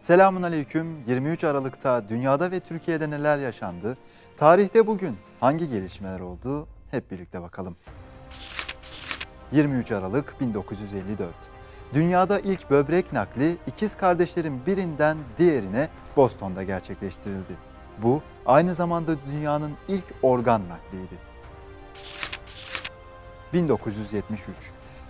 Selamun aleyküm. 23 Aralık'ta dünyada ve Türkiye'de neler yaşandı? Tarihte bugün hangi gelişmeler oldu? Hep birlikte bakalım. 23 Aralık 1954. Dünyada ilk böbrek nakli ikiz kardeşlerin birinden diğerine Boston'da gerçekleştirildi. Bu aynı zamanda dünyanın ilk organ nakliydi. 1973.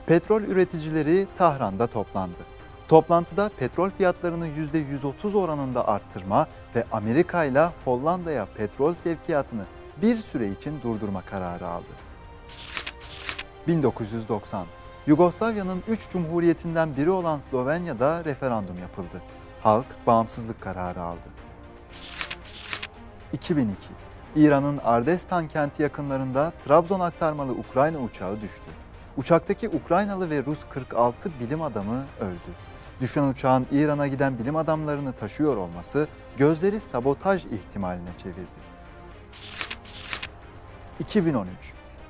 Petrol üreticileri Tahran'da toplandı. Toplantıda petrol fiyatlarını %130 oranında arttırma ve Amerika ile Hollanda'ya petrol sevkiyatını bir süre için durdurma kararı aldı. 1990. Yugoslavya'nın 3 cumhuriyetinden biri olan Slovenya'da referandum yapıldı. Halk bağımsızlık kararı aldı. 2002. İran'ın Ardestan kenti yakınlarında Trabzon aktarmalı Ukrayna uçağı düştü. Uçaktaki Ukraynalı ve Rus 46 bilim adamı öldü. Düşen uçağın İran'a giden bilim adamlarını taşıyor olması gözleri sabotaj ihtimaline çevirdi. 2013.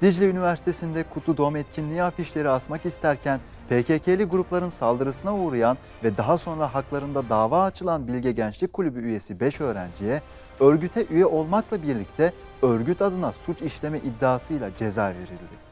Dicle Üniversitesi'nde Kutlu Doğum etkinliği afişleri asmak isterken PKK'li grupların saldırısına uğrayan ve daha sonra haklarında dava açılan Bilge Gençlik Kulübü üyesi 5 öğrenciye örgüte üye olmakla birlikte örgüt adına suç işleme iddiasıyla ceza verildi.